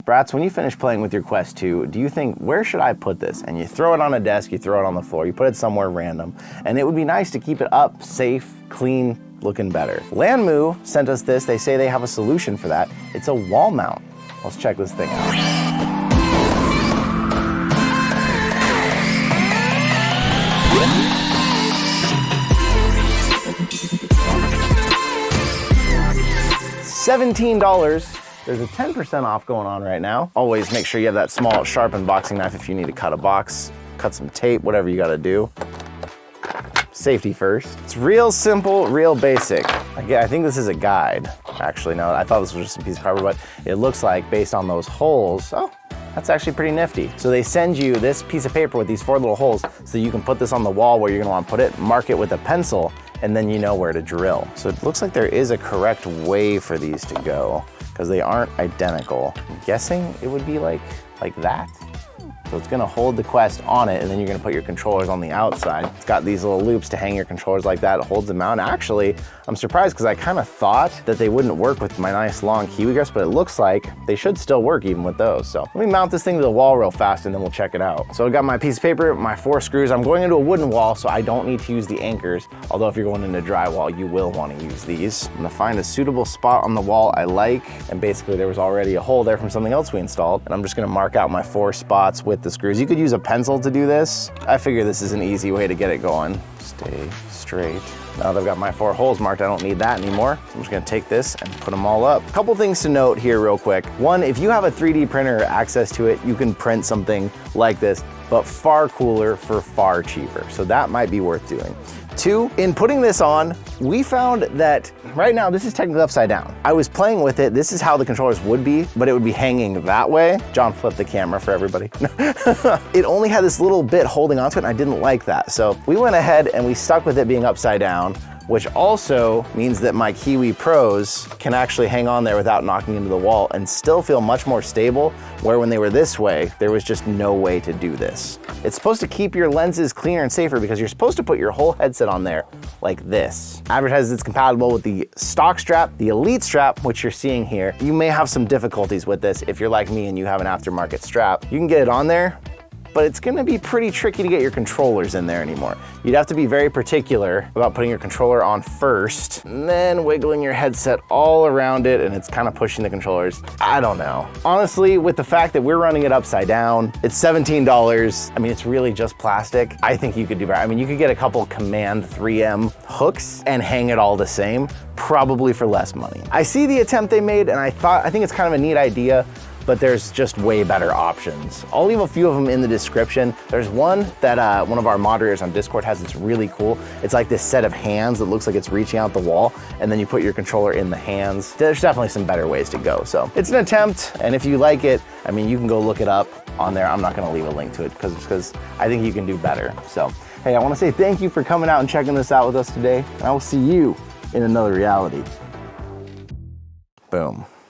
Brats, when you finish playing with your Quest 2, do you think, where should I put this? And you throw it on a desk, you throw it on the floor, you put it somewhere random, and it would be nice to keep it up, safe, clean, looking better. LANMU sent us this. They say they have a solution for that. It's a wall mount. Let's check this thing out. $17. There's a 10% off going on right now. Always make sure you have that small sharpened boxing knife if you need to cut a box, cut some tape, whatever you gotta do. Safety first. It's real simple, real basic. Again, I think this is a guide. Actually, no, I thought this was just a piece of cardboard, but it looks like based on those holes, oh, that's actually pretty nifty. So they send you this piece of paper with these 4 little holes so you can put this on the wall where you're gonna wanna put it, mark it with a pencil, and then you know where to drill. So it looks like there is a correct way for these to go because they aren't identical. I'm guessing it would be like that. So it's gonna hold the Quest on it, and then you're gonna put your controllers on the outside. It's got these little loops to hang your controllers like that. It holds them out. And actually, I'm surprised because I kind of thought that they wouldn't work with my nice long Kiwi grips, but it looks like they should still work even with those. So let me mount this thing to the wall real fast and then we'll check it out. So I got my piece of paper, my 4 screws. I'm going into a wooden wall, so I don't need to use the anchors. Although if you're going into drywall, you will want to use these. I'm gonna find a suitable spot on the wall I like. And basically there was already a hole there from something else we installed. And I'm just gonna mark out my 4 spots with the screws. You could use a pencil to do this. I figure this is an easy way to get it going. Stay straight. Now that I've got my 4 holes marked, I don't need that anymore. So I'm just gonna take this and put them all up. A couple things to note here real quick. One, if you have a 3D printer access to it, you can print something like this, but far cooler for far cheaper. So that might be worth doing. 2, in putting this on, we found that right now this is technically upside down. I was playing with it. This is how the controllers would be, but it would be hanging that way. John flipped the camera for everybody. It only had this little bit holding onto it and I didn't like that. So we went ahead and we stuck with it being upside down, which also means that my Kiwi Pros can actually hang on there without knocking into the wall and still feel much more stable, where when they were this way, there was just no way to do this. It's supposed to keep your lenses cleaner and safer because you're supposed to put your whole headset on there like this. Advertises it's compatible with the stock strap, the Elite strap, which you're seeing here. You may have some difficulties with this if you're like me and you have an aftermarket strap. You can get it on there, but it's gonna be pretty tricky to get your controllers in there anymore. You'd have to be very particular about putting your controller on first, and then wiggling your headset all around it, and it's kind of pushing the controllers. I don't know. Honestly, with the fact that we're running it upside down, it's $17. I mean, it's really just plastic. I think you could do better. I mean, you could get a couple Command 3M hooks and hang it all the same, probably for less money. I see the attempt they made, and I think it's kind of a neat idea, but there's just way better options. I'll leave a few of them in the description. There's one that one of our moderators on Discord has that's really cool. It's like this set of hands that looks like it's reaching out the wall, and then you put your controller in the hands. There's definitely some better ways to go. So it's an attempt, and if you like it, I mean, you can go look it up on there. I'm not gonna leave a link to it because I think you can do better. So, hey, I wanna say thank you for coming out and checking this out with us today, and I will see you in another reality. Boom.